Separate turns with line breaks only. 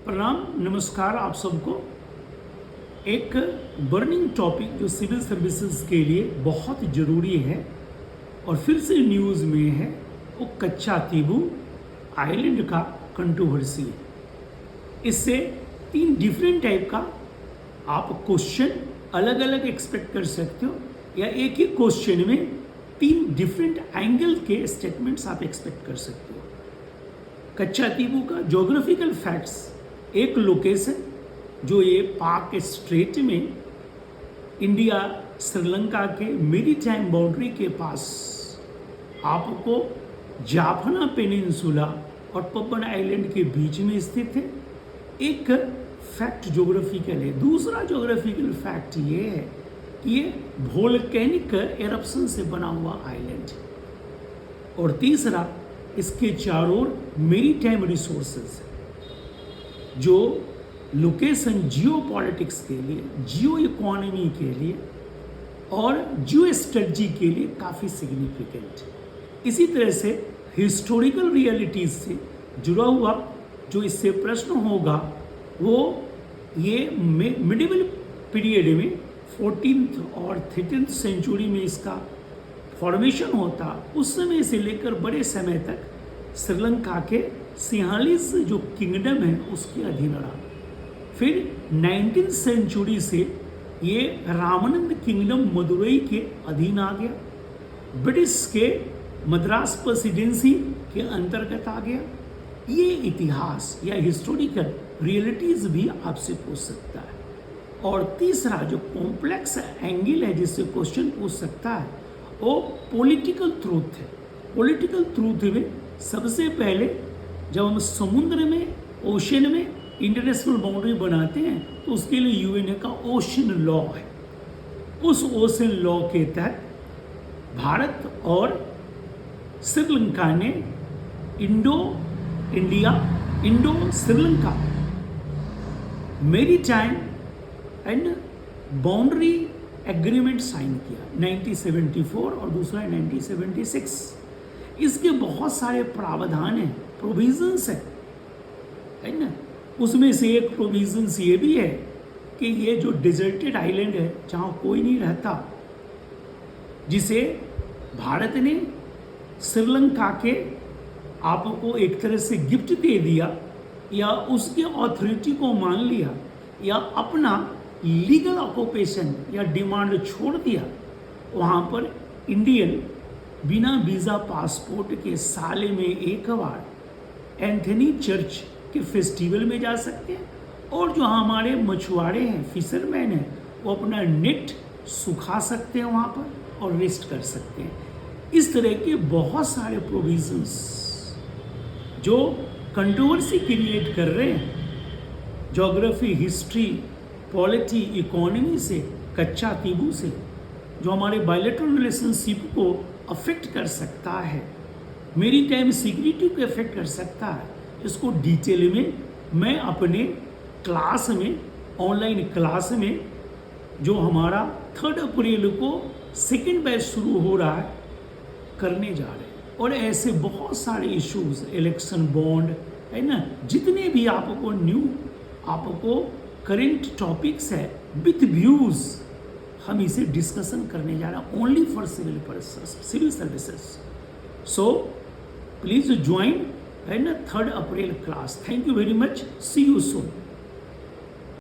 प्रणाम, नमस्कार आप सबको। एक बर्निंग टॉपिक जो सिविल सर्विसेज के लिए बहुत ज़रूरी है और फिर से न्यूज़ में है, वो कच्चातीबू आइलैंड का कंट्रोवर्सी है। इससे 3 डिफरेंट टाइप का आप क्वेश्चन अलग अलग एक्सपेक्ट कर सकते हो, या एक ही क्वेश्चन में 3 डिफरेंट एंगल के स्टेटमेंट्स आप एक्सपेक्ट कर सकते हो। कच्चातीबू का ज्योग्राफिकल फैक्ट्स, एक लोकेशन जो ये पाक स्ट्रेट में इंडिया श्रीलंका के मेरीटाइम बाउंड्री के पास आपको जाफना पेनिनसुला और पपन आइलैंड के बीच में स्थित है, एक फैक्ट ज्योग्राफिकल है। दूसरा ज्योग्राफिकल फैक्ट ये है कि ये वोल्केनिक एरप्शन से बना हुआ आइलैंड है, और तीसरा इसके चारों ओर मेरीटाइम रिसोर्सेज है। जो लोकेशन जियो पॉलिटिक्स के लिए, जियो इकोनॉमी के लिए और जियो स्ट्रेटजी के लिए काफ़ी सिग्निफिकेंट है। इसी तरह से हिस्टोरिकल रियलिटीज से जुड़ा हुआ जो इससे प्रश्न होगा वो ये मिडिवल पीरियड में 14th और 13th सेंचुरी में इसका फॉर्मेशन होता, उस समय से लेकर बड़े समय तक श्रीलंका के 46 जो किंगडम है उसके अधीन रहा। फिर 19th सेंचुरी से ये रामानंद किंगडम मदुरई के अधीन आ गया, ब्रिटिश के मद्रास प्रेसिडेंसी के अंतर्गत आ गया। ये इतिहास या हिस्टोरिकल रियलिटीज भी आपसे पूछ सकता है। और तीसरा जो कॉम्प्लेक्स एंगल है जिससे क्वेश्चन पूछ सकता है वो पॉलिटिकल ट्रूथ है। पॉलिटिकल ट्रूथ में सबसे पहले जब हम समुद्र में, ओशन में इंटरनेशनल बाउंड्री बनाते हैं तो उसके लिए यूएन का ओशन लॉ है। उस ओशन लॉ के तहत भारत और श्रीलंका ने Indo Sri Lanka maritime and boundary agreement sign किया 1974 और दूसरा 1976। इसके बहुत सारे प्रावधान हैं, प्रोविजंस है ना। उसमें से एक प्रोविजंस ये भी है कि ये जो डिजर्टेड आइलैंड है जहाँ कोई नहीं रहता, जिसे भारत ने श्रीलंका के आपको एक तरह से गिफ्ट दे दिया या उसके ऑथोरिटी को मान लिया या अपना लीगल ऑक्यूपेशन या डिमांड छोड़ दिया, वहाँ पर इंडियन बिना वीज़ा पासपोर्ट के साल में एक बार एंथनी चर्च के फेस्टिवल में जा सकते हैं, और जो हमारे मछुआरे हैं, फिशरमैन हैं, वो अपना नेट सुखा सकते हैं वहाँ पर और रेस्ट कर सकते हैं। इस तरह के बहुत सारे प्रोविजंस जो कंट्रोवर्सी क्रिएट कर रहे हैं ज्योग्राफी, हिस्ट्री, पॉलिटी, इकोनॉमी से, कच्चातीबू से, जो हमारे बायलैटरल रिलेशनशिप को अफेक्ट कर सकता है, मेरीटाइम सिक्योरिटी को अफेक्ट कर सकता है। इसको डिटेल में मैं अपने क्लास में, ऑनलाइन क्लास में, जो हमारा 3 अप्रैल को 2nd बैच शुरू हो रहा है, करने जा रहे हैं। और ऐसे बहुत सारे इश्यूज, इलेक्शन बॉन्ड है ना, जितने भी आपको करेंट टॉपिक्स है विथ व्यूज, हम इसे डिस्कशन करने जा रहे हैं only for civil services. So please join है ना 3rd April class. Thank you very much, see you soon.